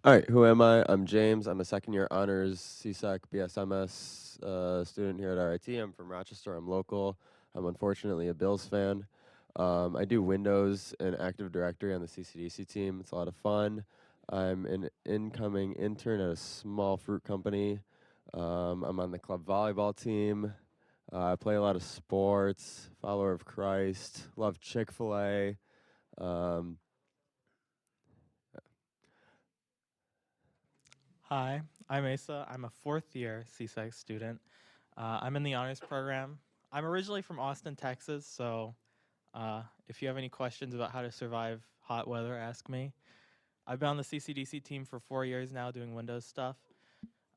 All right, who am I? I'm James. I'm a second year honors CSEC BSMS student here at RIT. I'm from Rochester. I'm local. I'm unfortunately a Bills fan. I do Windows and Active Directory on the CCDC team. It's a lot of fun. I'm an incoming intern at a small fruit company. I'm on the club volleyball team. I play a lot of sports, follower of Christ, love Chick-fil-A. Um, Hi, I'm Asa. I'm a fourth year CSEC student. I'm in the honors program. I'm originally from Austin, Texas, so if you have any questions about how to survive hot weather, ask me. I've been on the CCDC team for 4 years now doing Windows stuff.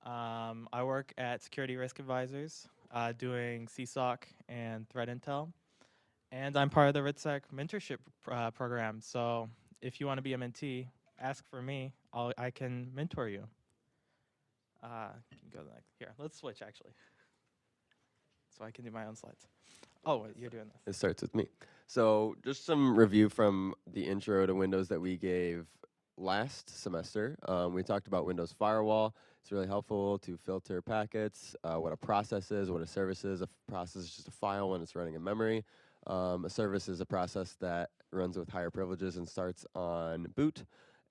I work at Security Risk Advisors doing CSOC and threat intel. And I'm part of the RITSEC mentorship program. So if you want to be a mentee, ask for me. I can mentor you. Can go to the next. Here, let's switch actually, so I can do my own slides. Oh, wait, you're doing this. It starts with me. So, just some review from the intro to Windows that we gave last semester. We talked about Windows Firewall. It's really helpful to filter packets, what a process is, what a service is. A process is just a file when it's running in memory. A service is a process that runs with higher privileges and starts on boot.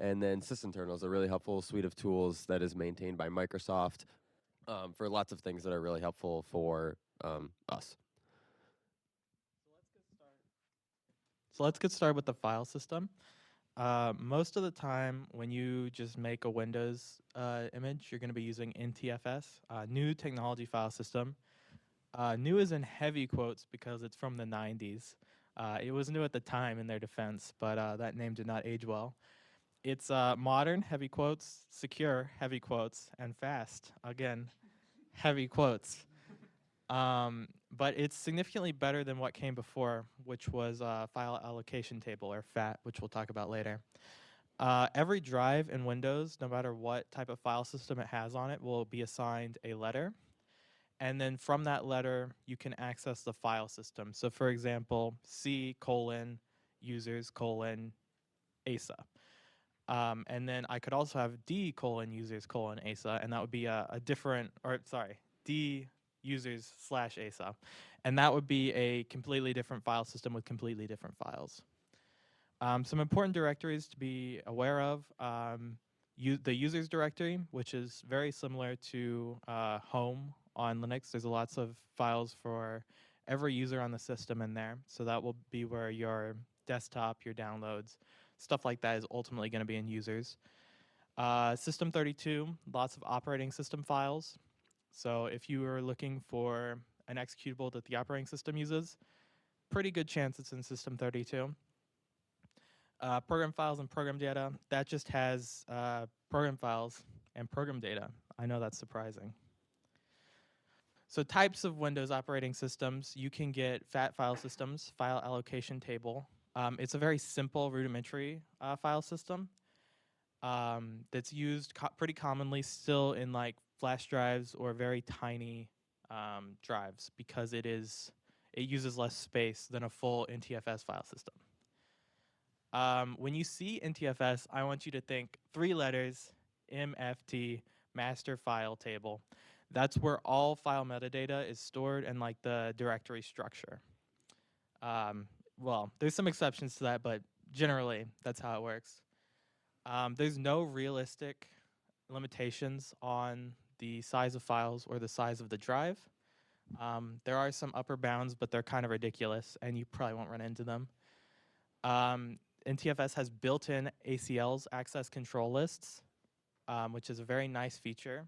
And then sysinternal is a really helpful suite of tools that is maintained by Microsoft for lots of things that are really helpful for us. So let's get started with the file system. Most of the time, when you just make a Windows image, you're going to be using NTFS, New Technology File System. New is in heavy quotes because it's from the 90s. It was new at the time in their defense, but that name did not age well. It's modern, heavy quotes, secure, heavy quotes, and fast, again, heavy quotes. But it's significantly better than what came before, which was file allocation table, or FAT, which we'll talk about later. Every drive in Windows, no matter what type of file system it has on it, will be assigned a letter. And then from that letter, you can access the file system. So for example, C colon users colon ASA. And then I could also have D colon users colon ASA, and that would be a different, or sorry, D users slash ASA. And that would be a completely different file system with completely different files. Some important directories to be aware of. The users directory, which is very similar to home on Linux. There's lots of files for every user on the system in there. So that will be where your desktop, your downloads, stuff like that is ultimately going to be in users. System32, lots of operating system files. So if you are looking for an executable that the operating system uses, pretty good chance it's in System32. Program files and program data, that just has program files and program data. I know that's surprising. So types of Windows operating systems, you can get FAT file systems, file allocation table. It's a very simple rudimentary file system that's used pretty commonly still in like flash drives or very tiny drives because it uses less space than a full NTFS file system. When you see NTFS, I want you to think 3 letters, MFT, master file table. That's where all file metadata is stored in like the directory structure. Well, there's some exceptions to that, but generally that's how it works. There's no realistic limitations on the size of files or the size of the drive. There are some upper bounds, but they're kind of ridiculous, and you probably won't run into them. NTFS has built-in ACLs, access control lists, which is a very nice feature.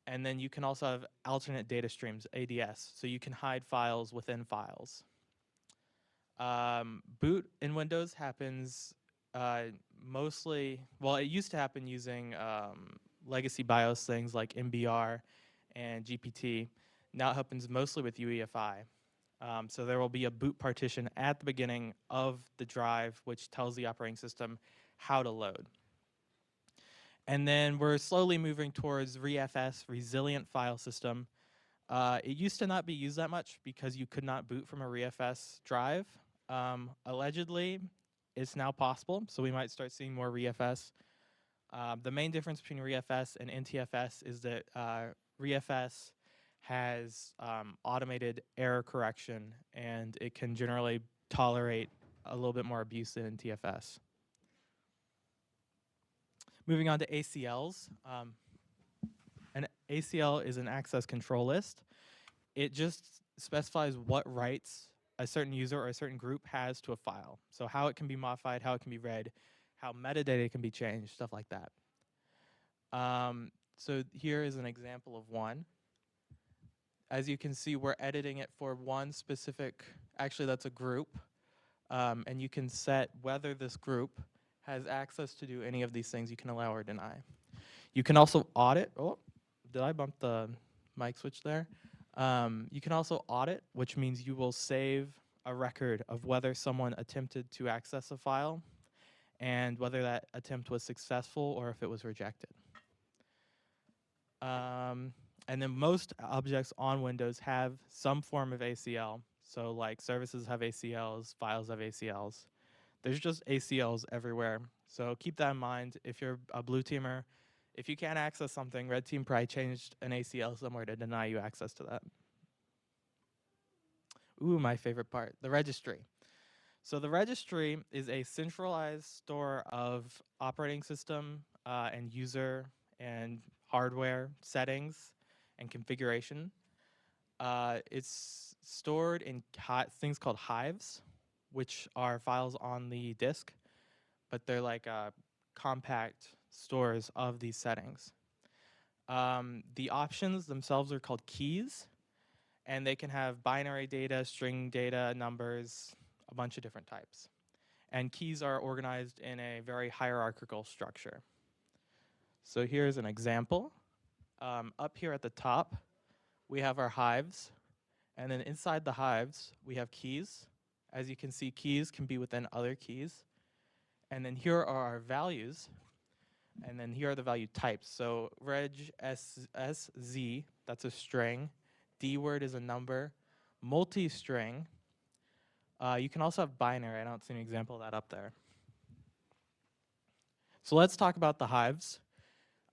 And then you can also have alternate data streams, ADS, so you can hide files within files. Boot in Windows happens mostly, well, it used to happen using legacy BIOS things like MBR and GPT. Now it happens mostly with UEFI. So there will be a boot partition at the beginning of the drive, which tells the operating system how to load. And then we're slowly moving towards ReFS, Resilient File System. It used to not be used that much because you could not boot from a ReFS drive. Allegedly, it's now possible, so we might start seeing more ReFS. The main difference between REFS and NTFS is that REFS has automated error correction, and it can generally tolerate a little bit more abuse than NTFS. Moving on to ACLs. An ACL is an access control list. It just specifies what rights a certain user or a certain group has to a file. So how it can be modified, how it can be read, how metadata can be changed, stuff like that. So here is an example of one. As you can see, we're editing it for one specific, actually that's a group, and you can set whether this group has access to do any of these things. You can allow or deny. You can also audit, oh, did I bump the mic switch there? You can also audit, which means you will save a record of whether someone attempted to access a file and whether that attempt was successful or if it was rejected. And then most objects on Windows have some form of ACL. So like services have ACLs, files have ACLs. There's just ACLs everywhere. So keep that in mind. If you're a blue teamer, if you can't access something, red team probably changed an ACL somewhere to deny you access to that. Ooh, my favorite part, the registry. So the registry is a centralized store of operating system and user and hardware settings and configuration. It's stored in things called hives, which are files on the disk, but they're like compact stores of these settings. The options themselves are called keys, and they can have binary data, string data, numbers, a bunch of different types. And keys are organized in a very hierarchical structure. So here's an example. Up here at the top, we have our hives. And then inside the hives, we have keys. As you can see, keys can be within other keys. And then here are our values. And then here are the value types. So reg SZ, that's a string. dword is a number. Multi-string. You can also have binary. I don't see an example of that up there. So let's talk about the hives.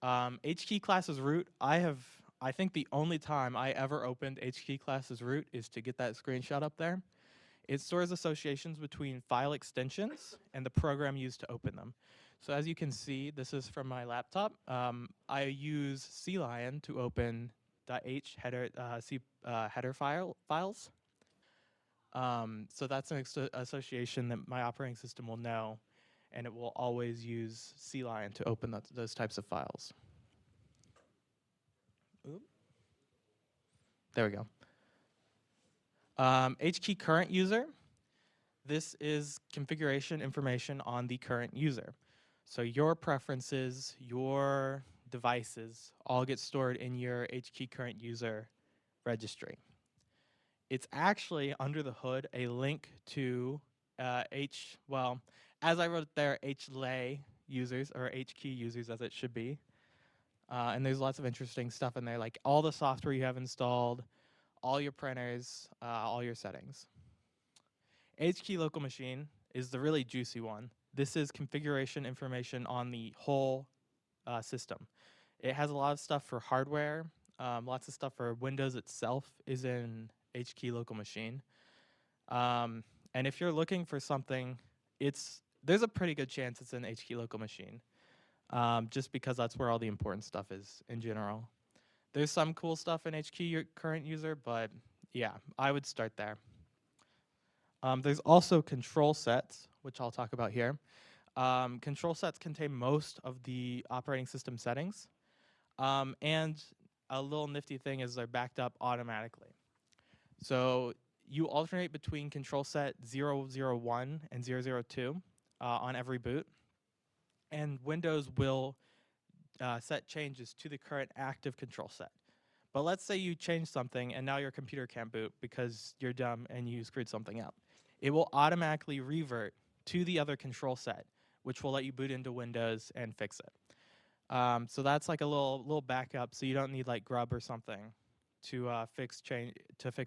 HKey class's root, I think the only time I ever opened HKey class's root is to get that screenshot up there. It stores associations between file extensions and the program used to open them. So as you can see, this is from my laptop. I use CLion to open .h header, header files. So that's an association that my operating system will know, and it will always use CLion to open those types of files. Oop. There we go. HKey current user. This is configuration information on the current user. So your preferences, your devices all get stored in your HKey current user registry. It's actually under the hood a link to as I wrote there, HLay users, or HKey users as it should be. And there's lots of interesting stuff in there, like all the software you have installed, all your printers, all your settings. HKey local machine is the really juicy one. This is configuration information on the whole system. It has a lot of stuff for hardware, lots of stuff for Windows itself is in HKey local machine. And if you're looking for something, there's a pretty good chance it's in HKey local machine, just because that's where all the important stuff is in general. There's some cool stuff in HKey current user, but yeah, I would start there. There's also control sets, which I'll talk about here. Control sets contain most of the operating system settings. And a little nifty thing is they're backed up automatically. So you alternate between control set 001 and 002 on every boot. And Windows will set changes to the current active control set. But let's say you change something and now your computer can't boot because you're dumb and you screwed something up. It will automatically revert to the other control set, which will let you boot into Windows and fix it. So that's like a little backup, so you don't need like grub or something to fix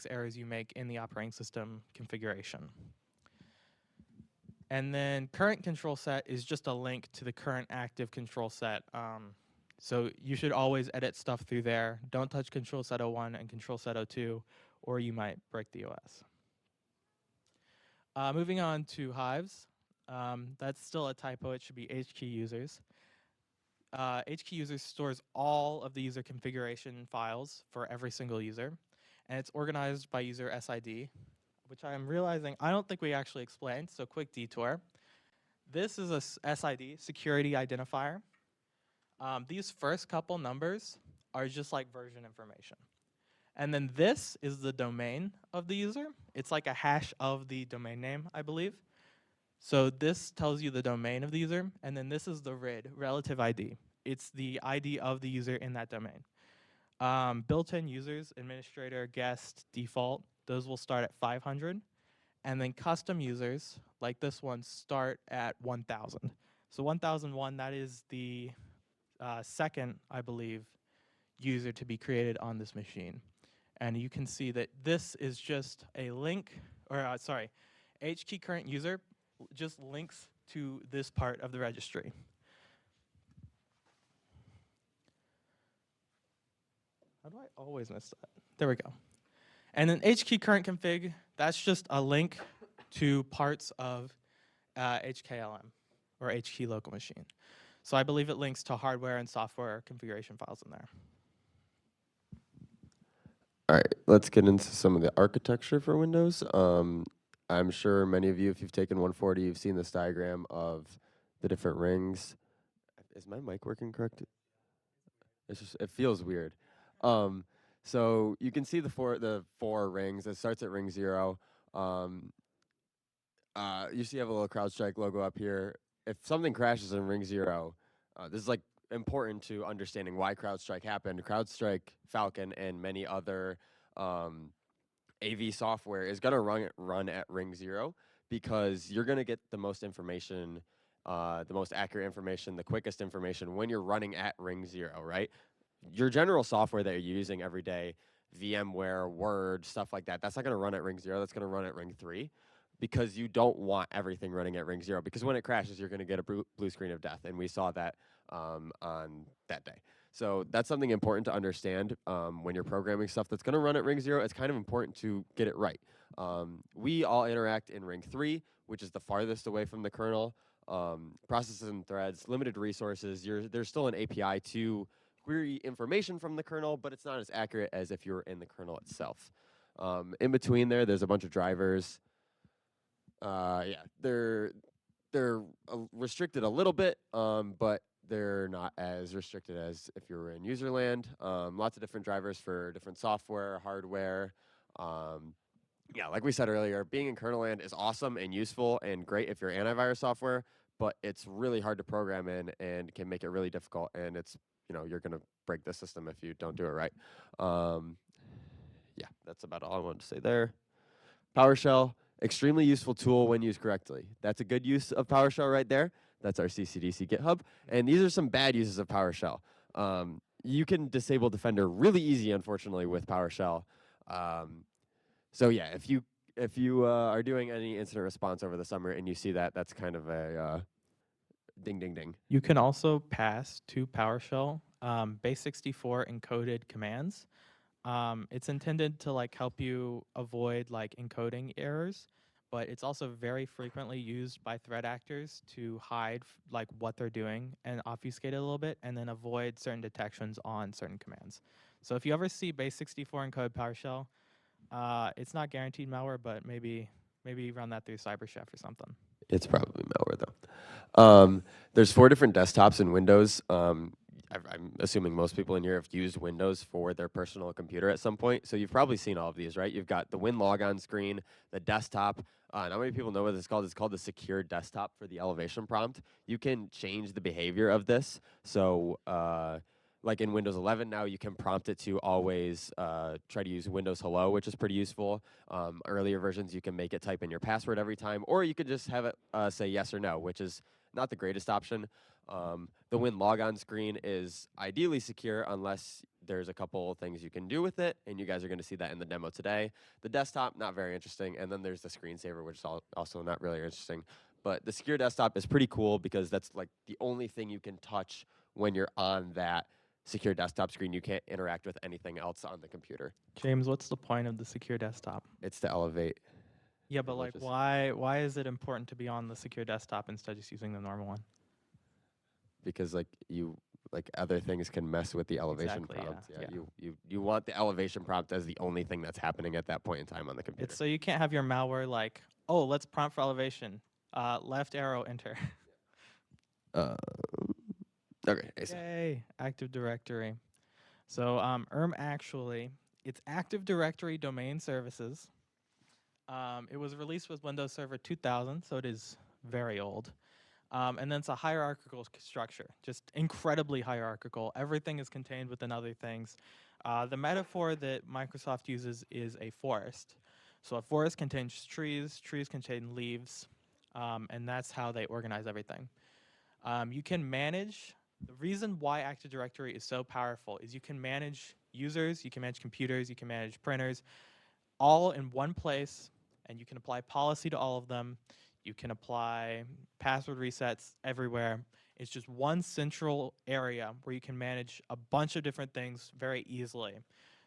errors you make in the operating system configuration. And then current control set is just a link to the current active control set. So you should always edit stuff through there. Don't touch control set 01 and control set 02, or you might break the OS. Moving on to Hives. That's still a typo. It should be HKey users. HKey users stores all of the user configuration files for every single user, and it's organized by user SID, which I am realizing I don't think we actually explained, so quick detour. This is a SID, security identifier. These first couple numbers are just like version information. And then this is the domain of the user. It's like a hash of the domain name, I believe. So this tells you the domain of the user, and then this is the RID, relative ID. It's the ID of the user in that domain. Built-in users, administrator, guest, default, those will start at 500. And then custom users, like this one, start at 1,000. So 1001, that is the second, I believe, user to be created on this machine. And you can see that this is just a link, or HKey current user just links to this part of the registry. How do I always miss that? There we go. And then HKey current config, that's just a link to parts of HKLM, or HKey local machine. So I believe it links to hardware and software configuration files in there. All right, let's get into some of the architecture for Windows. I'm sure many of you, if you've taken 140, you've seen this diagram of the different rings. Is my mic working correct? It's just, it feels weird. So you can see the four rings. It starts at ring 0. You see, you have a little CrowdStrike logo up here. If something crashes in ring 0, this is like important to understanding why CrowdStrike happened. CrowdStrike, Falcon, and many other AV software is going to run at ring 0 because you're going to get the most information, the most accurate information, the quickest information when you're running at ring 0, right? Your general software that you're using every day, VMware, Word, stuff like that, that's not going to run at ring 0. That's going to run at ring 3 because you don't want everything running at ring 0 because when it crashes, you're going to get a blue screen of death. And we saw that on that day. So that's something important to understand when you're programming stuff that's going to run at ring 0. It's kind of important to get it right. We all interact in ring 3, which is the farthest away from the kernel. Processes and threads, limited resources. There's still an API to query information from the kernel, but it's not as accurate as if you're in the kernel itself. In between there's a bunch of drivers. They're restricted a little bit, but they're not as restricted as if you were in user land. Lots of different drivers for different software, hardware. Like we said earlier, being in kernel land is awesome and useful and great if you're antivirus software, but it's really hard to program in and can make it really difficult. And it's, you're going to break the system if you don't do it right. That's about all I wanted to say there. PowerShell, extremely useful tool when used correctly. That's a good use of PowerShell right there. That's our CCDC GitHub. And these are some bad uses of PowerShell. You can disable Defender really easy, unfortunately, with PowerShell. If you are doing any incident response over the summer and you see that, that's kind of a ding, ding, ding. You can also pass to PowerShell base64 encoded commands. It's intended to help you avoid encoding errors, but it's also very frequently used by threat actors to hide what they're doing and obfuscate it a little bit, and then avoid certain detections on certain commands. So if you ever see base64 encode PowerShell, it's not guaranteed malware, but maybe run that through CyberChef or something. It's probably malware though. There's 4 different desktops in Windows. I'm assuming most people in here have used Windows for their personal computer at some point. So you've probably seen all of these, right? You've got the Win logon screen, the desktop. Not many people know what it's called. It's called the secure desktop for the elevation prompt. You can change the behavior of this. So like in Windows 11 now, you can prompt it to always try to use Windows Hello, which is pretty useful. Earlier versions, you can make it type in your password every time, or you could just have it say yes or no, which is not the greatest option. The Win logon screen is ideally secure unless there's a couple things you can do with it, and you guys are going to see that in the demo today. The desktop, not very interesting, and then there's the screensaver, which is also not really interesting. But the secure desktop is pretty cool because that's like the only thing you can touch when you're on that secure desktop screen. You can't interact with anything else on the computer. James, what's the point of the secure desktop? It's to elevate Yeah, but like, privileges. why is it important to be on the secure desktop instead of just using the normal one? Because like other things can mess with the elevation Exactly, prompt. yeah. You want the elevation prompt as the only thing that's happening at that point in time on the computer. It's so you can't have your malware like, oh, let's prompt for elevation, left arrow, enter. Okay, Asa. Yay, Active Directory. So actually, it's Active Directory Domain Services. It was released with Windows Server 2000, so it is very old. And then it's a hierarchical structure, just incredibly hierarchical. Everything is contained within other things. The metaphor that Microsoft uses is a forest. So a forest contains trees, trees contain leaves, and that's how they organize everything. You can manage, the reason why Active Directory is so powerful is you can manage users, you can manage computers, you can manage printers, all in one place, and you can apply policy to all of them. You can apply password resets everywhere. It's just one central area where you can manage a bunch of different things very easily.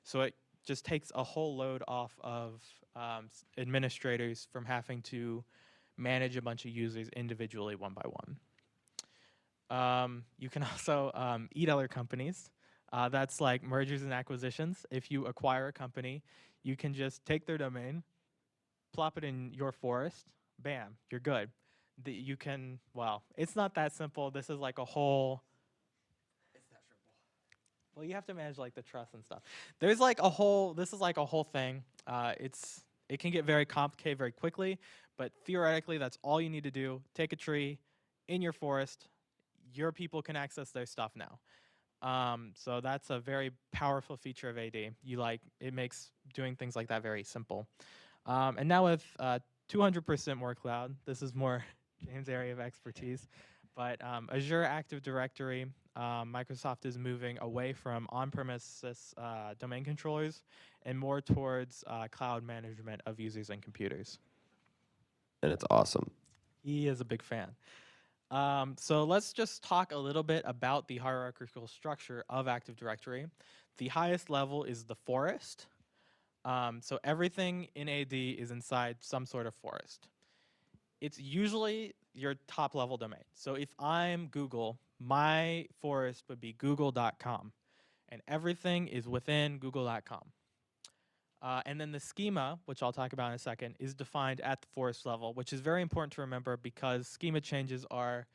So it just takes a whole load off of administrators from having to manage a bunch of users individually one by one. You can also eat other companies. That's like mergers and acquisitions. If you acquire a company, you can just take their domain, plop it in your forest, bam, you're good. You can, well, it's not that simple. This is like a whole, it's that simple. Well, you have to manage like the trust and stuff. There's like a whole, this is like a whole thing. It can get very complicated very quickly, but theoretically, that's all you need to do. Take a tree in your forest, your people can access their stuff now. So that's a very powerful feature of AD. It makes doing things like that very simple. And now with 200% more cloud, this is more James' area of expertise, but Azure Active Directory, Microsoft is moving away from on-premises domain controllers and more towards cloud management of users and computers. And it's awesome. He is a big fan. So let's just talk a little bit about the hierarchical structure of Active Directory. The highest level is the forest. So everything in AD is inside some sort of forest. It's usually your top level domain. So if I'm Google, my forest would be google.com, and everything is within google.com. And then the schema, which I'll talk about in a second, is defined at the forest level, which is very important to remember because schema changes are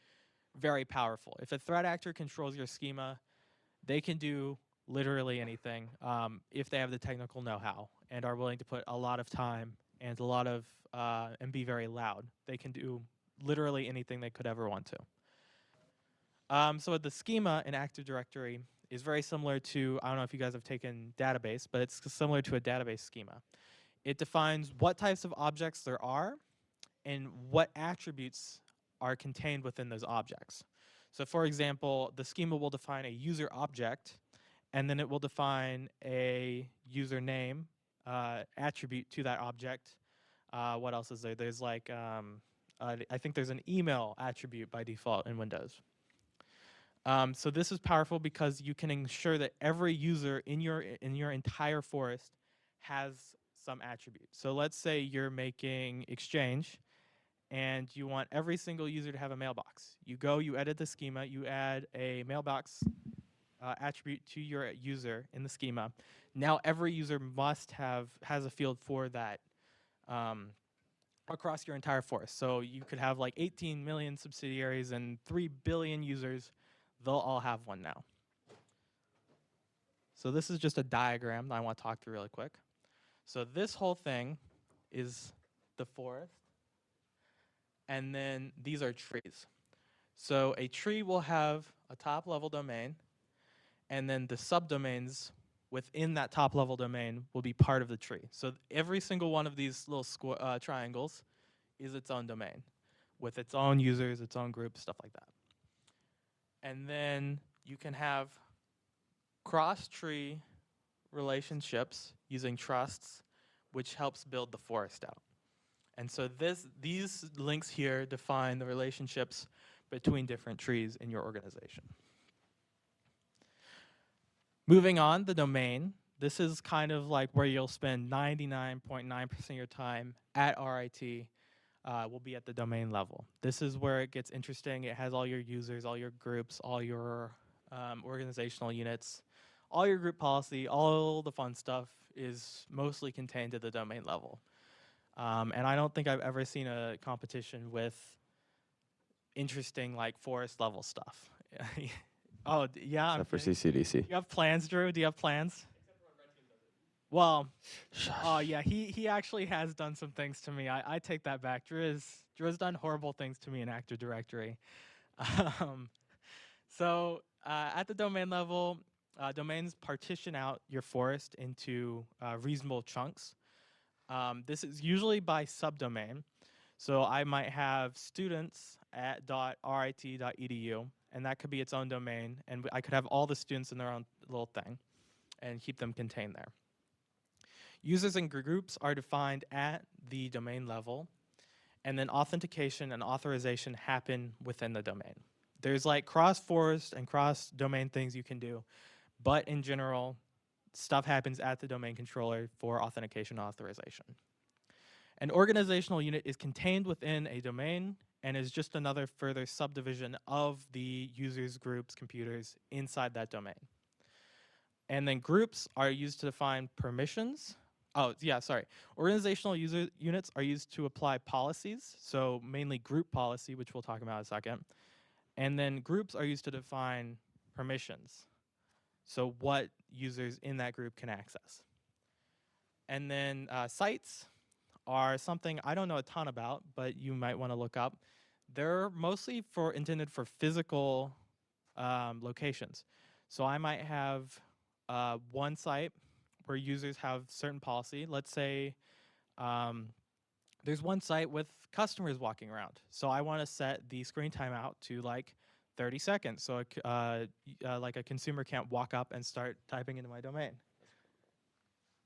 very powerful. If a threat actor controls your schema, they can do literally anything if they have the technical know-how and are willing to put a lot of time and a lot of and be very loud. They can do literally anything they could ever want to. So the schema in Active Directory is very similar to, I don't know if you guys have taken database, but it's similar to a database schema. It defines what types of objects there are and what attributes are contained within those objects. So for example, the schema will define a user object, and then it will define a username attribute to that object. What else is there? There's like, I think there's an email attribute by default in Windows. So this is powerful because you can ensure that every user in your entire forest has some attribute. So let's say you're making Exchange, and you want every single user to have a mailbox. You go, you edit the schema, you add a mailbox attribute to your user in the schema. Now every user has a field for that across your entire forest. So you could have like 18 million subsidiaries and 3 billion users. They'll all have one now. So this is just a diagram that I want to talk through really quick. So this whole thing is the forest. And then these are trees. So a tree will have a top level domain, and then the subdomains within that top level domain will be part of the tree. So every single one of these little triangles is its own domain with its own users, its own group, stuff like that. And then you can have cross-tree relationships using trusts, which helps build the forest out. And so these links here define the relationships between different trees in your organization. Moving on, the domain. This is kind of like where you'll spend 99.9% of your time at RIT will be at the domain level. This is where it gets interesting. It has all your users, all your groups, all your organizational units, all your group policy, all the fun stuff is mostly contained at the domain level. And I don't think I've ever seen a competition with interesting like forest level stuff. Oh, yeah. Except for CCDC. Do you have plans, Drew? Do you have plans? Well, oh yeah, he actually has done some things to me. I take that back. Drew has done horrible things to me in Active Directory. So at the domain level, domains partition out your forest into reasonable chunks. This is usually by subdomain. So I might have students at .rit.edu, and that could be its own domain, and I could have all the students in their own little thing and keep them contained there. Users and groups are defined at the domain level, and then authentication and authorization happen within the domain. There's like cross-forest and cross-domain things you can do, but in general, stuff happens at the domain controller for authentication and authorization. An organizational unit is contained within a domain and is just another further subdivision of the users, groups, computers inside that domain. And then groups are used to define permissions. Oh, yeah, sorry. Organizational user units are used to apply policies, so mainly group policy, which we'll talk about in a second. And then groups are used to define permissions, so what users in that group can access. And then sites are something I don't know a ton about, but you might want to look up. They're mostly intended for physical locations. So I might have one site where users have certain policy. Let's say there's one site with customers walking around. So I want to set the screen time out to like 30 seconds. So like a consumer can't walk up and start typing into my domain.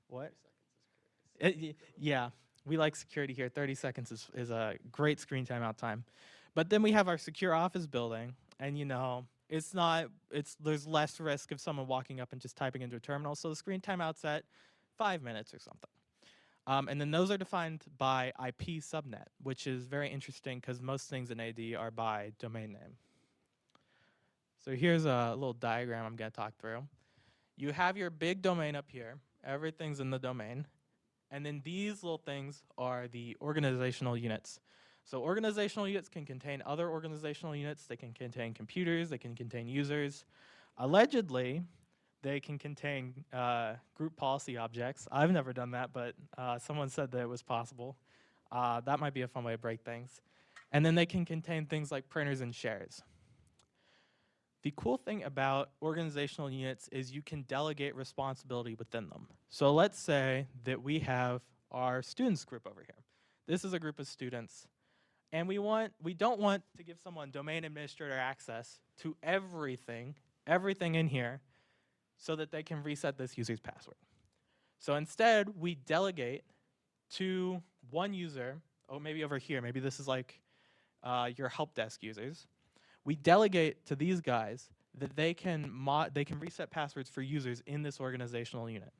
What? Yeah, we like security here. 30 seconds is a great screen timeout time. But then we have our secure office building, and you know, there's less risk of someone walking up and just typing into a terminal. So the screen timeout's at 5 minutes or something. And then those are defined by IP subnet, which is very interesting because most things in AD are by domain name. So here's a little diagram I'm going to talk through. You have your big domain up here. Everything's in the domain. And then these little things are the organizational units. So organizational units can contain other organizational units. They can contain computers. They can contain users. Allegedly, they can contain group policy objects. I've never done that, but someone said that it was possible. That might be a fun way to break things. And then they can contain things like printers and shares. The cool thing about organizational units is you can delegate responsibility within them. So let's say that we have our students group over here. This is a group of students. And we don't want to give someone domain administrator access to everything in here so that they can reset this user's password. So instead, we delegate to one user, oh, maybe over here, maybe this is like your help desk users. We delegate to these guys that they can reset passwords for users in this organizational unit.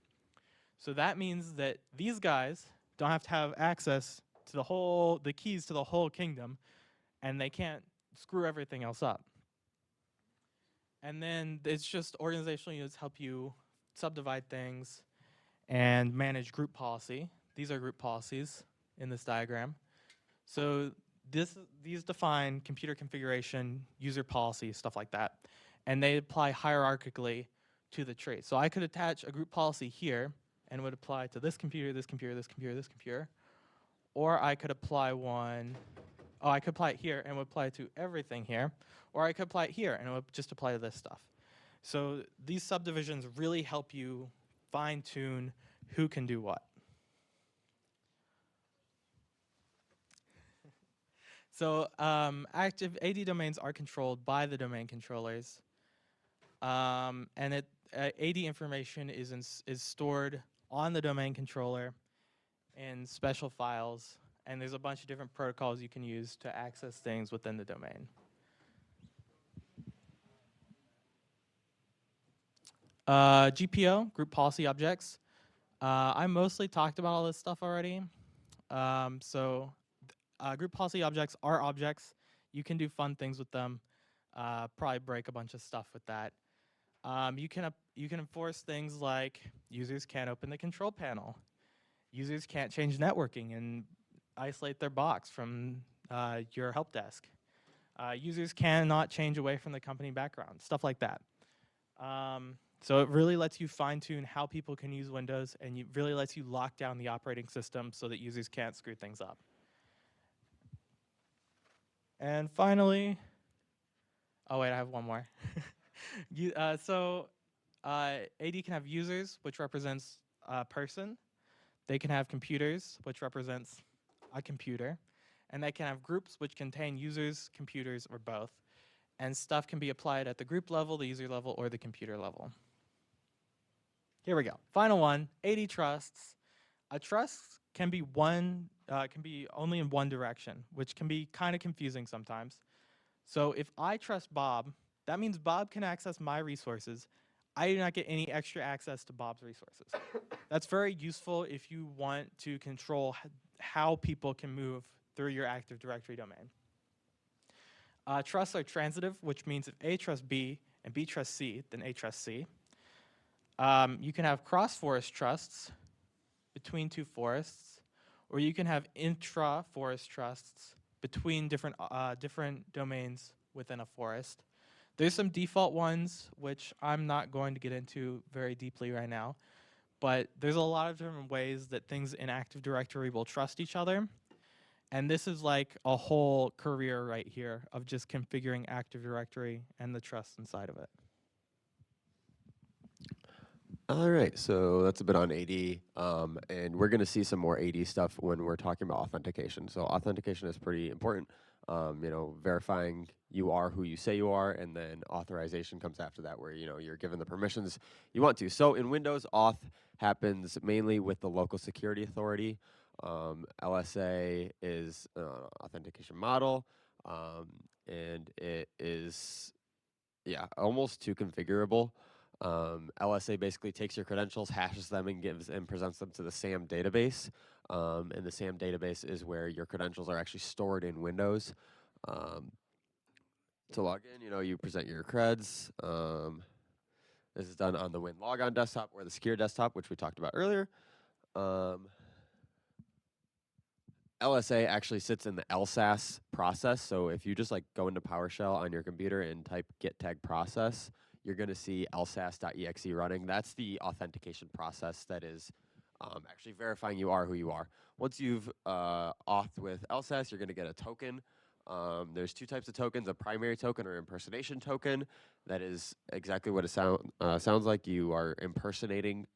So that means that these guys don't have to have access to the keys to the whole kingdom, and they can't screw everything else up. And then it's just organizational units help you subdivide things and manage group policy. These are group policies in this diagram. So these define computer configuration, user policy, stuff like that. And they apply hierarchically to the tree. So I could attach a group policy here and it would apply to this computer, this computer, this computer, this computer. Or I could apply I could apply it here and it would apply to everything here. Or I could apply it here and it would just apply to this stuff. So these subdivisions really help you fine tune who can do what. So active AD domains are controlled by the domain controllers. And AD information is stored on the domain controller in special files. and there's a bunch of different protocols you can use to access things within the domain. GPO, Group Policy Objects. I mostly talked about all this stuff already. Group policy objects are objects. You can do fun things with them. Probably break a bunch of stuff with that. You can enforce things like users can't open the control panel. Users can't change networking and isolate their box from your help desk. Users cannot change away from the company background, stuff like that. So it really lets you fine tune how people can use Windows, and it really lets you lock down the operating system so that users can't screw things up. And finally, oh wait, I have one more. AD can have users, which represents a person. They can have computers, which represents a computer. And they can have groups, which contain users, computers, or both. And stuff can be applied at the group level, the user level, or the computer level. Here we go. Final one, AD trusts. A trust can be only in one direction, which can be kind of confusing sometimes. So if I trust Bob, that means Bob can access my resources. I do not get any extra access to Bob's resources. That's very useful if you want to control how people can move through your Active Directory domain. Trusts are transitive, which means if A trusts B and B trusts C, then A trusts C. You can have cross-forest trusts between two forests, or you can have intra-forest trusts between different domains within a forest. There's some default ones, which I'm not going to get into very deeply right now, but there's a lot of different ways that things in Active Directory will trust each other. And this is like a whole career right here of just configuring Active Directory and the trust inside of it. All right, so that's a bit on AD, and we're going to see some more AD stuff when we're talking about authentication. So authentication is pretty important. Verifying you are who you say you are, and then authorization comes after that, where you're given the permissions you want to. So in Windows, auth happens mainly with the local security authority. LSA is an authentication model, and it is, almost too configurable. LSA basically takes your credentials, hashes them, and presents them to the SAM database. And the SAM database is where your credentials are actually stored in Windows. To log in, you present your creds. This is done on the Win Logon desktop or the Secure desktop, which we talked about earlier. LSA actually sits in the LSAS process. So if you just go into PowerShell on your computer and type git tag process, you're going to see lsas.exe running. That's the authentication process that is actually verifying you are who you are. Once you've authed with LSAS, you're going to get a token. There's two types of tokens, a primary token or impersonation token. That is exactly what it sounds like. You are impersonating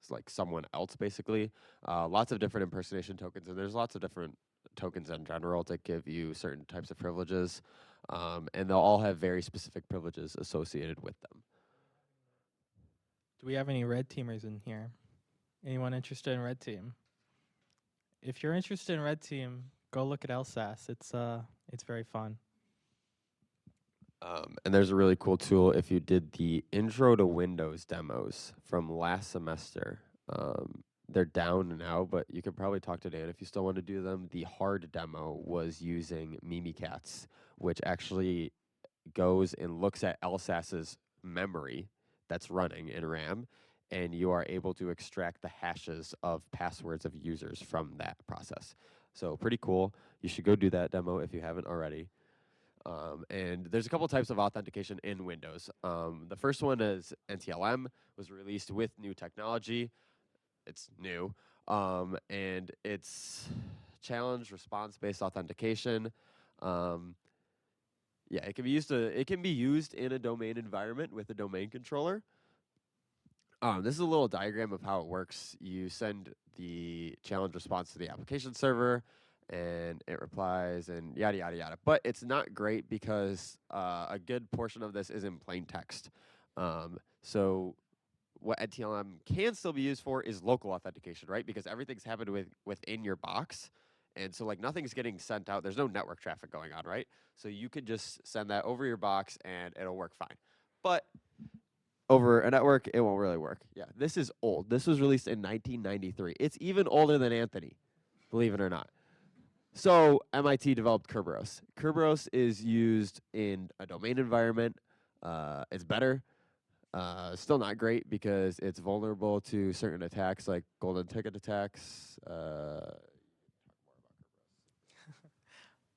like someone else, basically. Lots of different impersonation tokens, and there's lots of different tokens in general to give you certain types of privileges, and they'll all have very specific privileges associated with them. Do we have any red teamers in here? Anyone interested in red team? If you're interested in red team, go look at LSAS. It's very fun. And there's a really cool tool if you did the Intro to Windows demos from last semester. They're down now, but you could probably talk to Dan if you still want to do them. The hard demo was using Mimikatz, which actually goes and looks at LSAS's memory that's running in RAM, and you are able to extract the hashes of passwords of users from that process. So pretty cool. You should go do that demo if you haven't already. And there's a couple types of authentication in Windows. The first one is NTLM, was released with new technology. It's new, and it's challenge response-based authentication. It can be used in a domain environment with a domain controller. This is a little diagram of how it works. You send the challenge response to the application server, and it replies, and yada, yada, yada. But it's not great because a good portion of this is in plain text. So what NTLM can still be used for is local authentication, right? Because everything's happening within your box. And so like nothing's getting sent out. There's no network traffic going on, right? So you could just send that over your box and it'll work fine. But over a network, it won't really work. Yeah, this is old. This was released in 1993. It's even older than Anthony, believe it or not. So MIT developed Kerberos. Kerberos is used in a domain environment. It's better. Still not great because it's vulnerable to certain attacks like golden ticket attacks.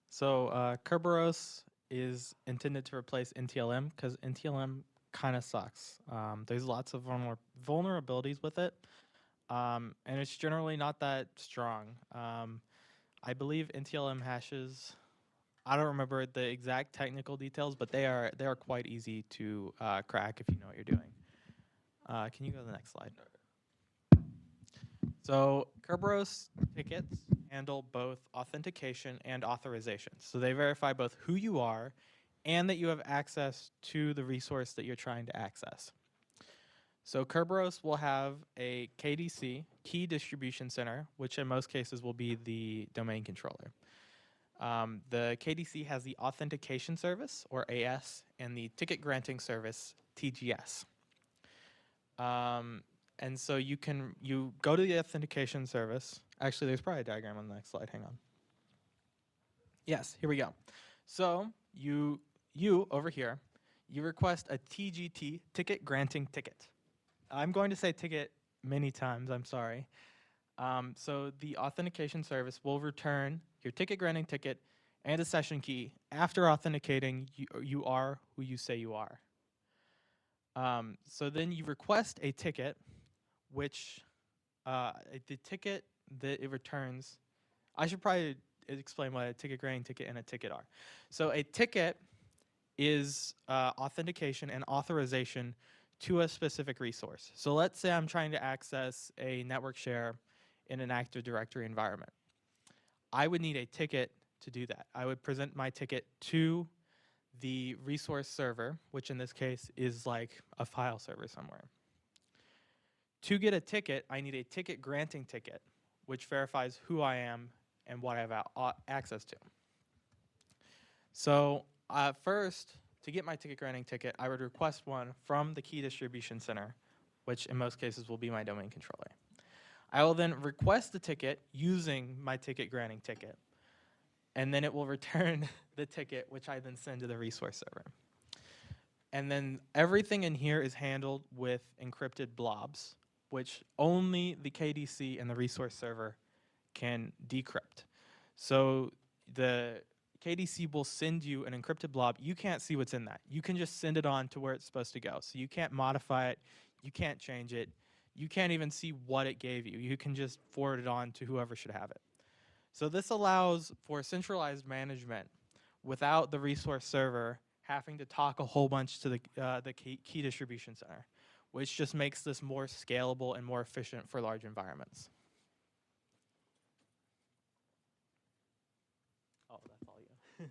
So Kerberos is intended to replace NTLM because NTLM kind of sucks. There's lots of vulnerabilities with it, and it's generally not that strong. I believe NTLM hashes. I don't remember the exact technical details, but they are quite easy to crack if you know what you're doing. Can you go to the next slide? So Kerberos tickets handle both authentication and authorization. So they verify both who you are and that you have access to the resource that you're trying to access. So Kerberos will have a KDC, Key Distribution Center, which in most cases will be the domain controller. The KDC has the authentication service, or AS, and the ticket granting service, TGS. And so you go to the authentication service. Actually, there's probably a diagram on the next slide. Hang on. Yes, here we go. So you over here, you request a TGT, ticket granting ticket. I'm going to say ticket many times. I'm sorry. So the authentication service will return your ticket granting ticket and a session key after authenticating you are who you say you are. So then you request a ticket, which the ticket that it returns, I should probably explain what a ticket granting ticket and a ticket are. So a ticket is authentication and authorization to a specific resource. So let's say I'm trying to access a network share in an Active Directory environment. I would need a ticket to do that. I would present my ticket to the resource server, which in this case is like a file server somewhere. To get a ticket, I need a ticket granting ticket, which verifies who I am and what I have access to. So first, to get my ticket granting ticket, I would request one from the Key Distribution Center, which in most cases will be my domain controller. I will then request the ticket using my ticket granting ticket, and then it will return the ticket, which I then send to the resource server. And then everything in here is handled with encrypted blobs, which only the KDC and the resource server can decrypt. So the KDC will send you an encrypted blob. You can't see what's in that. You can just send it on to where it's supposed to go. So you can't modify it. You can't change it. You can't even see what it gave you. You can just forward it on to whoever should have it. So this allows for centralized management without the resource server having to talk a whole bunch to the key distribution center, which just makes this more scalable and more efficient for large environments. Oh, that's all you.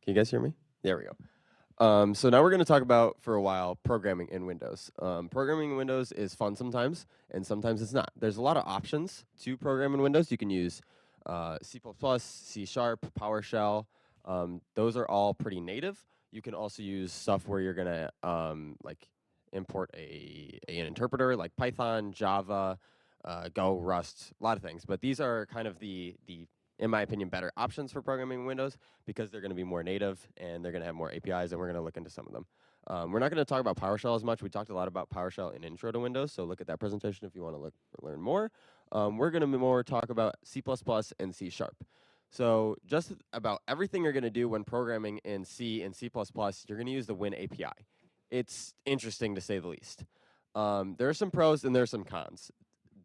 Can you guys hear me? There we go. So now we're going to talk about, for a while, programming in Windows. Programming in Windows is fun sometimes, and sometimes it's not. There's a lot of options to program in Windows. You can use C++, C#, PowerShell. Those are all pretty native. You can also use stuff where you're going to like import an interpreter like Python, Java, Go, Rust, a lot of things. But these are kind of the in my opinion, better options for programming in Windows because they're going to be more native and they're going to have more APIs, and we're going to look into some of them. We're not going to talk about PowerShell as much. We talked a lot about PowerShell in Intro to Windows, so look at that presentation if you want to learn more. We're going to more talk about C++ and C#. So just about everything you're going to do when programming in C and C++, you're going to use the Win API. It's interesting to say the least. There are some pros and there are some cons.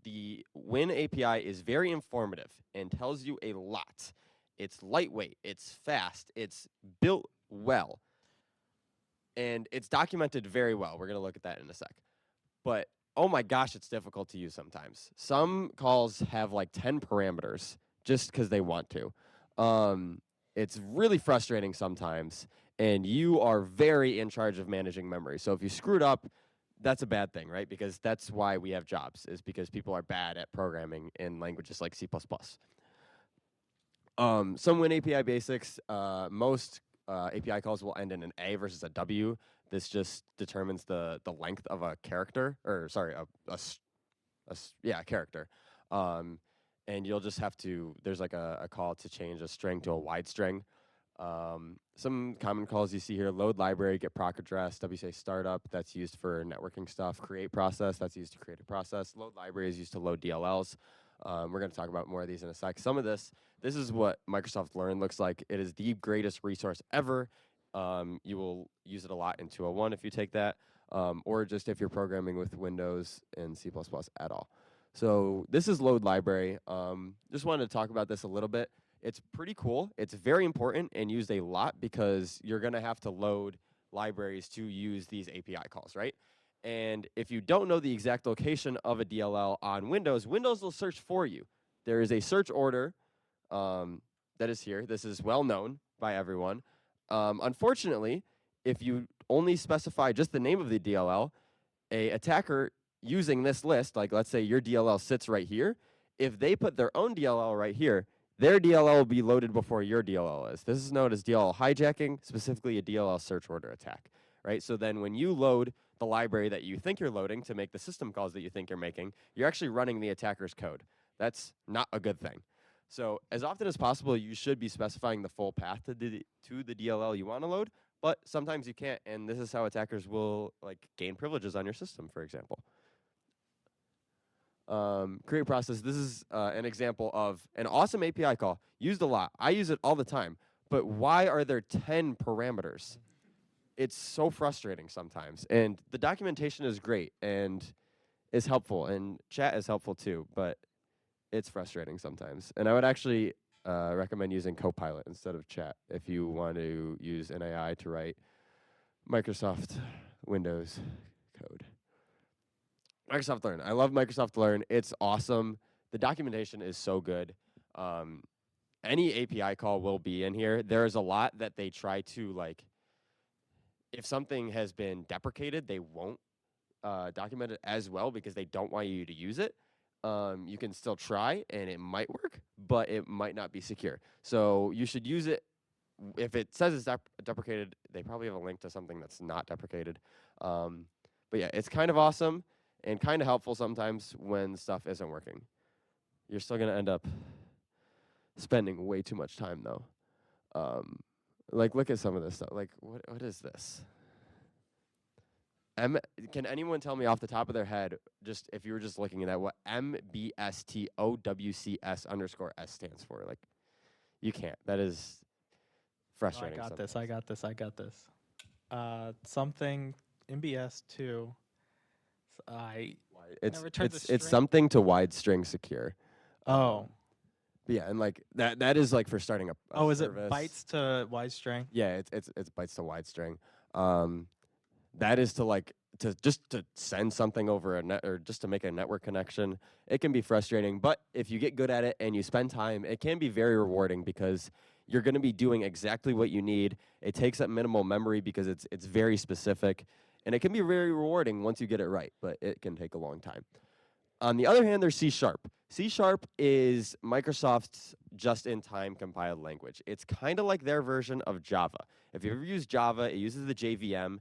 The Win API is very informative and tells you a lot. It's lightweight, it's fast, it's built well, and it's documented very well. We're going to look at that in a sec. But oh my gosh, it's difficult to use sometimes. Some calls have like 10 parameters just because they want to. It's really frustrating sometimes, and you are very in charge of managing memory. So if you screwed up, that's a bad thing, right? Because that's why we have jobs, is because people are bad at programming in languages like C++. Some Win API basics, most API calls will end in an A versus a W. This just determines the length of a character, or sorry, a character. Um, and you'll just have to, there's like a call to change a string to a wide string. Some common calls you see here: load library, get proc address, WSA startup, that's used for networking stuff, create process, that's used to create a process, load library is used to load DLLs. We're going to talk about more of these in a sec. Some of this is what Microsoft Learn looks like. It is the greatest resource ever. You will use it a lot in 201 if you take that, or just if you're programming with Windows and C++ at all. So this is load library. Just wanted to talk about this a little bit. It's pretty cool. It's very important and used a lot because you're going to have to load libraries to use these API calls, right? And if you don't know the exact location of a DLL on Windows, Windows will search for you. There is a search order that is here. This is well known by everyone. Unfortunately, if you only specify just the name of the DLL, a attacker using this list, like let's say your DLL sits right here, if they put their own DLL right here, their DLL will be loaded before your DLL is. This is known as DLL hijacking, specifically a DLL search order attack, right? So then when you load the library that you think you're loading to make the system calls that you think you're making, you're actually running the attacker's code. That's not a good thing. So as often as possible, you should be specifying the full path to the DLL you want to load, but sometimes you can't, and this is how attackers will like gain privileges on your system, for example. Create process. This is an example of an awesome API call, used a lot. I use it all the time, but why are there 10 parameters? It's so frustrating sometimes. And the documentation is great and is helpful, and chat is helpful too, but it's frustrating sometimes. And I would actually recommend using Copilot instead of chat if you want to use an AI to write Microsoft Windows code. Microsoft Learn. I love Microsoft Learn. It's awesome. The documentation is so good. Any API call will be in here. There's a lot that they try to like, if something has been deprecated, they won't document it as well because they don't want you to use it. You can still try and it might work, but it might not be secure. So you should use it. If it says it's deprecated, they probably have a link to something that's not deprecated. But yeah, it's kind of awesome and kind of helpful sometimes when stuff isn't working. You're still going to end up spending way too much time though. Like look at some of this stuff. Like what is this? Can anyone tell me off the top of their head, just if you were just looking at that, what MBSTOWCS_S stands for? Like, you can't. That is frustrating. I got this. Something MBS2. It's something to wide string secure. Oh. Yeah, and like that is like for starting a is service. It bytes to wide string? Yeah, it's bytes to wide string. That is to like to send something over a net or just to make a network connection. It can be frustrating, but if you get good at it and you spend time, it can be very rewarding because you're going to be doing exactly what you need. It takes up minimal memory because it's very specific, and it can be very rewarding once you get it right, but it can take a long time. On the other hand, there's C#. C# is Microsoft's just-in-time compiled language. It's kind of like their version of Java. If you ever use Java, it uses the JVM.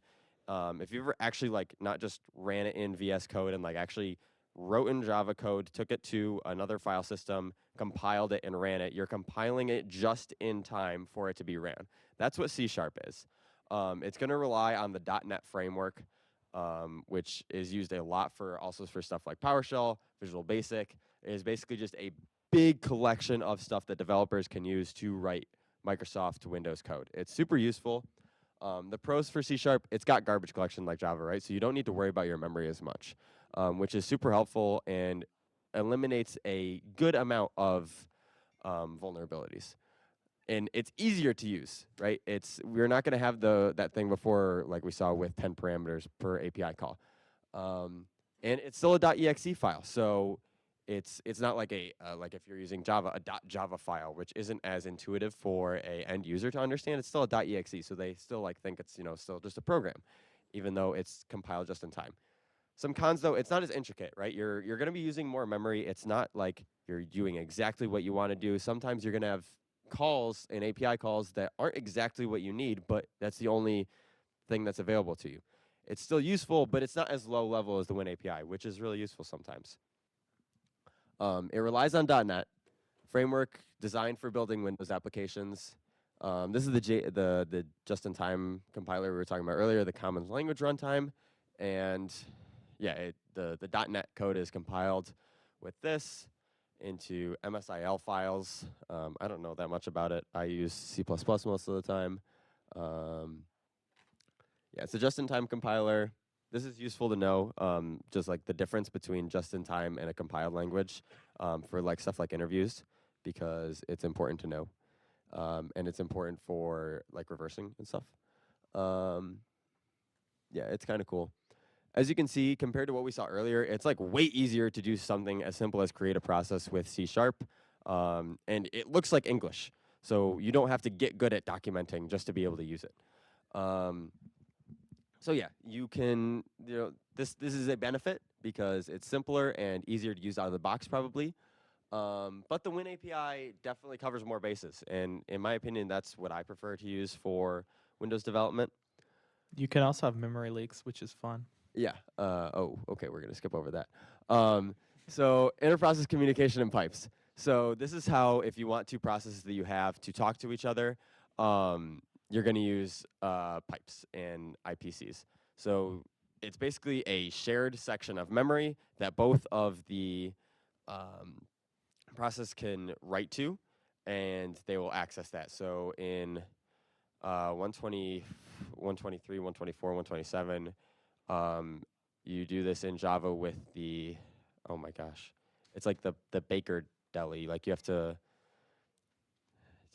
If you ever actually like not just ran it in VS Code and like actually wrote in Java code, took it to another file system, compiled it and ran it, you're compiling it just in time for it to be ran. That's what C# is. It's going to rely on the .NET framework, which is used a lot for stuff like PowerShell, Visual Basic. It is basically just a big collection of stuff that developers can use to write Microsoft Windows code. It's super useful. The pros for C#, it's got garbage collection like Java, right? So you don't need to worry about your memory as much, which is super helpful and eliminates a good amount of vulnerabilities. And it's easier to use, right? We're not going to have that thing before like we saw with 10 parameters per API call. And it's still a .exe file, so it's not like like if you're using Java, a .java file, which isn't as intuitive for a end user to understand. It's still a .exe, so they still like think it's still just a program, even though it's compiled just in time. Some cons though, it's not as intricate, right? You're going to be using more memory. It's not like you're doing exactly what you want to do. Sometimes you're going to have calls and API calls that aren't exactly what you need, but that's the only thing that's available to you. It's still useful, but it's not as low level as the Win API, which is really useful sometimes. It relies on .NET framework designed for building Windows applications. This is the just-in-time compiler we were talking about earlier, the Common Language Runtime, and yeah, the .NET code is compiled with this into MSIL files. I don't know that much about it. I use C++ most of the time. Yeah, it's a just-in-time compiler. This is useful to know, just like the difference between just-in-time and a compiled language for like stuff like interviews, because it's important to know, and it's important for like reversing and stuff. Yeah, it's kind of cool. As you can see, compared to what we saw earlier, it's like way easier to do something as simple as create a process with C#, and it looks like English. So you don't have to get good at documenting just to be able to use it. So yeah, you can, this is a benefit because it's simpler and easier to use out of the box probably. But the Win API definitely covers more bases, and in my opinion, that's what I prefer to use for Windows development. You can also have memory leaks, which is fun. Yeah. Oh, okay. We're gonna skip over that. So inter-process communication and pipes. So this is how, if you want two processes that you have to talk to each other, you're gonna use pipes and IPCs. So it's basically a shared section of memory that both of the process can write to, and they will access that. So in 120, 123, 124, 127. You do this in Java with the, oh my gosh, it's like the baker deli. Like you have to,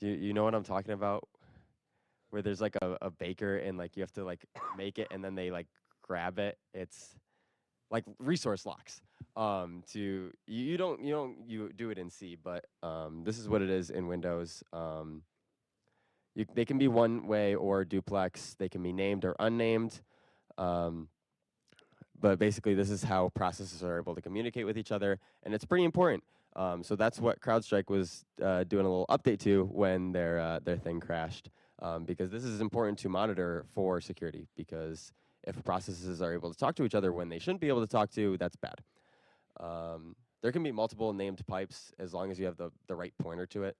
you know what I'm talking about? Where there's like a baker and like you have to like make it and then they like grab it. It's like resource locks. You don't you do it in C, but this is what it is in Windows. They can be one way or duplex. They can be named or unnamed. But basically, this is how processes are able to communicate with each other, and it's pretty important. So that's what CrowdStrike was doing a little update to when their thing crashed, because this is important to monitor for security. Because if processes are able to talk to each other when they shouldn't be able to talk to, that's bad. There can be multiple named pipes as long as you have the right pointer to it.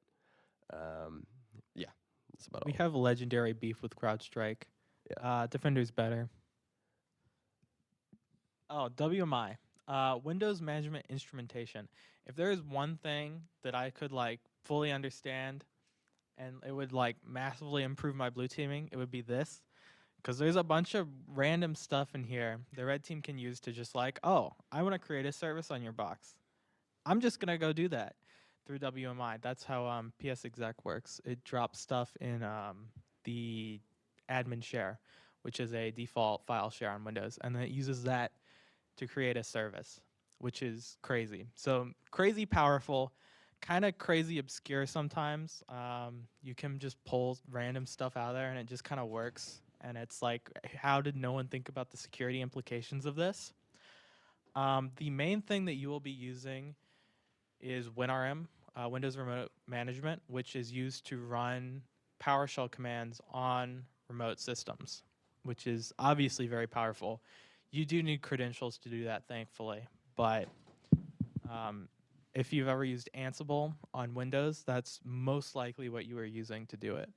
Yeah, that's about We all. have legendary beef with CrowdStrike. Yeah. Defender's better. Oh, WMI, Windows Management Instrumentation. If there is one thing that I could like fully understand, and it would like massively improve my blue teaming, it would be this. Because there's a bunch of random stuff in here the red team can use to just like, oh, I want to create a service on your box. I'm just gonna go do that through WMI. That's how PS exec works. It drops stuff in the admin share, which is a default file share on Windows, and then it uses that to create a service, which is crazy. So crazy powerful, kind of crazy obscure sometimes. You can just pull random stuff out of there and it just kind of works. And it's like, how did no one think about the security implications of this? The main thing that you will be using is WinRM, Windows Remote Management, which is used to run PowerShell commands on remote systems, which is obviously very powerful. You do need credentials to do that, thankfully, but if you've ever used Ansible on Windows, that's most likely what you are using to do it.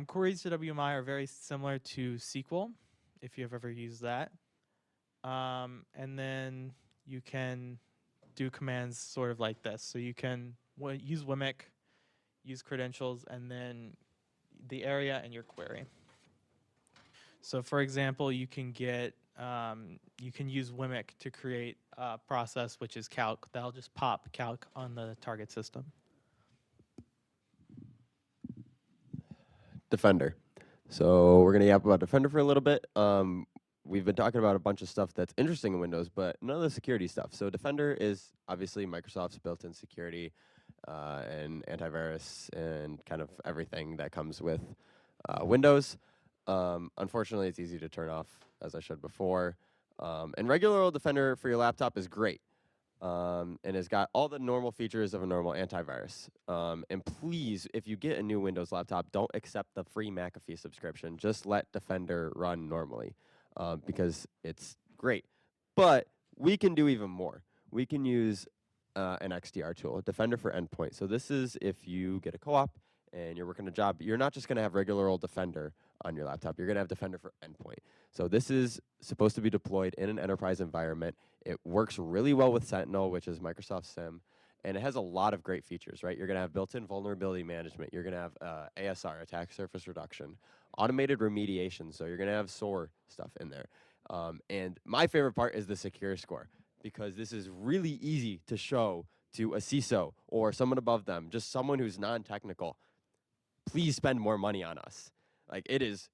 Queries to WMI are very similar to SQL, if you've ever used that. And then you can do commands sort of like this. So you can use WMIC, use credentials, and then the area and your query. So for example, you can get, you can use WMIC to create a process which is calc. That'll just pop calc on the target system. Defender. So we're gonna yap about Defender for a little bit. We've been talking about a bunch of stuff that's interesting in Windows, but none of the security stuff. So Defender is obviously Microsoft's built-in security and antivirus and kind of everything that comes with Windows. Unfortunately, it's easy to turn off, as I showed before. And regular old Defender for your laptop is great. And has got all the normal features of a normal antivirus. And please, if you get a new Windows laptop, don't accept the free McAfee subscription. Just let Defender run normally, because it's great. But we can do even more. We can use an XDR tool, Defender for Endpoint. So this is if you get a co-op and you're working a job, you're not just going to have regular old Defender on your laptop. You're going to have Defender for Endpoint. So this is supposed to be deployed in an enterprise environment. It works really well with Sentinel, which is Microsoft SIEM, and it has a lot of great features, right? You're going to have built-in vulnerability management. You're going to have ASR, attack surface reduction, automated remediation, so you're going to have SOAR stuff in there. And my favorite part is the secure score, because this is really easy to show to a CISO or someone above them, just someone who's non-technical. Please spend more money on us. Like, it is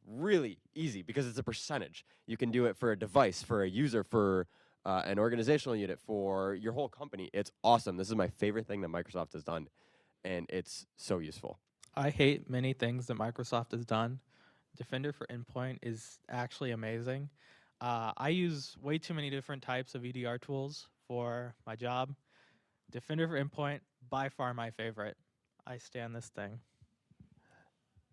really easy because it's a percentage. You can do it for a device, for a user, for an organizational unit, for your whole company. It's awesome. This is my favorite thing that Microsoft has done, and it's so useful. I hate many things that Microsoft has done. Defender for Endpoint is actually amazing. I use way too many different types of EDR tools for my job. Defender for Endpoint, by far my favorite. I stand this thing.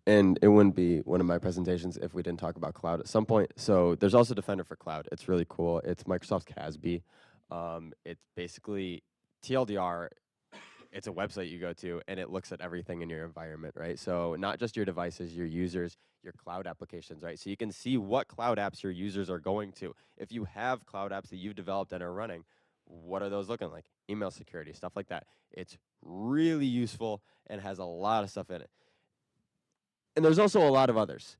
And it wouldn't be one of my presentations if we didn't talk about cloud at some point. So there's also Defender for Cloud. It's really cool. It's Microsoft CASB. It's basically TLDR. It's a website you go to, and it looks at everything in your environment, right? So not just your devices, your users, your cloud applications, right? So you can see what cloud apps your users are going to. If you have cloud apps that you've developed and are running, what are those looking like? Email security, stuff like that. It's really useful and has a lot of stuff in it. And there's also a lot of others.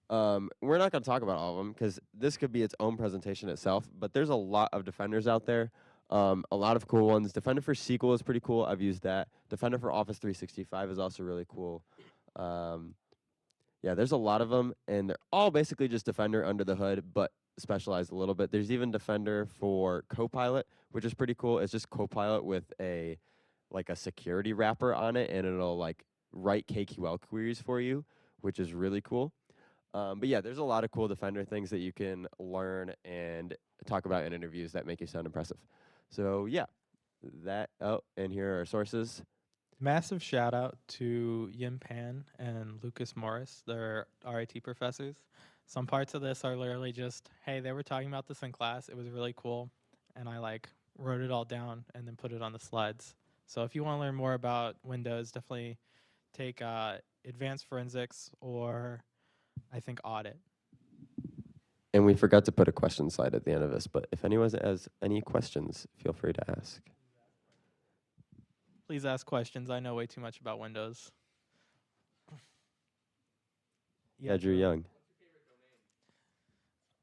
We're not going to talk about all of them because this could be its own presentation itself, but there's a lot of Defenders out there. A lot of cool ones. Defender for SQL is pretty cool. I've used that. Defender for Office 365 is also really cool. Yeah, there's a lot of them, and they're all basically just Defender under the hood, but specialized a little bit. There's even Defender for Copilot, which is pretty cool. It's just Copilot with a security wrapper on it, and it'll like write KQL queries for you, which is really cool. But yeah, there's a lot of cool Defender things that you can learn and talk about in interviews that make you sound impressive. So yeah, and here are our sources. Massive shout out to Yim Pan and Lucas Morris. They're RIT professors. Some parts of this are literally just, hey, they were talking about this in class. It was really cool. And I wrote it all down and then put it on the slides. So if you want to learn more about Windows, definitely take Advanced Forensics or I think Audit. And we forgot to put a question slide at the end of this, but if anyone has any questions, feel free to ask. Please ask questions. I know way too much about Windows. Yeah, Drew Young.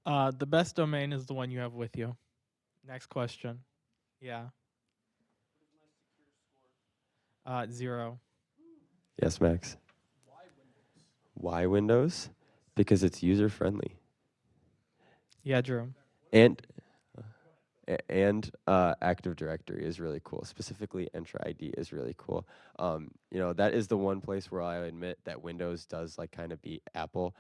The best domain is the one you have with you. Next question. Yeah. 0. Yes, Max. Why Windows? Because it's user friendly. Yeah, Drew. And Active Directory is really cool. Specifically, Entra ID is really cool. That is the one place where I admit that Windows does kind of beat Apple.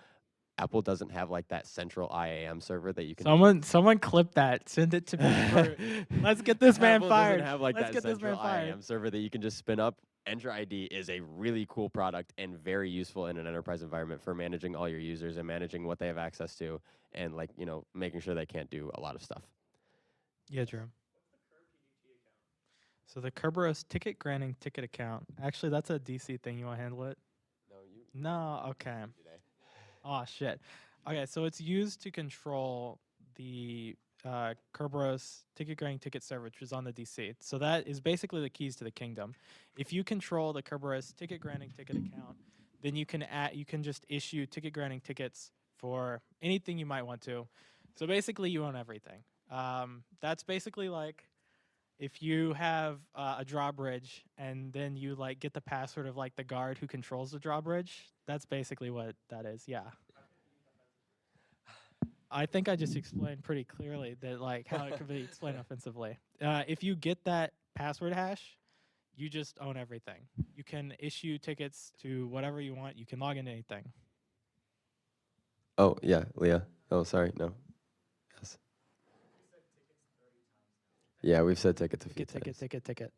Apple doesn't have that central IAM server that you can. Someone clip that. Send it to me. Let's get this man Apple fired. doesn't have Let's that get this man central fired. IAM server that you can just spin up. Entra ID is a really cool product and very useful in an enterprise environment for managing all your users and managing what they have access to and making sure they can't do a lot of stuff. Yeah, Drew. So the Kerberos ticket granting ticket account. Actually, that's a DC thing. You want to handle it? No. Okay. Oh shit. Okay, so it's used to control the Kerberos ticket granting ticket server, which is on the DC. So that is basically the keys to the kingdom. If you control the Kerberos ticket granting ticket account, then you can just issue ticket granting tickets for anything you might want to. So basically, you own everything. That's basically like if you have a drawbridge and then you get the password of the guard who controls the drawbridge. That's basically what that is. Yeah. I think I just explained pretty clearly that how it could be explained offensively. If you get that password hash, you just own everything. You can issue tickets to whatever you want. You can log into anything. Oh yeah, Leah. Oh sorry, no. Yes. Yeah, we've said tickets a few Ticket, ticket, times. ticket, ticket.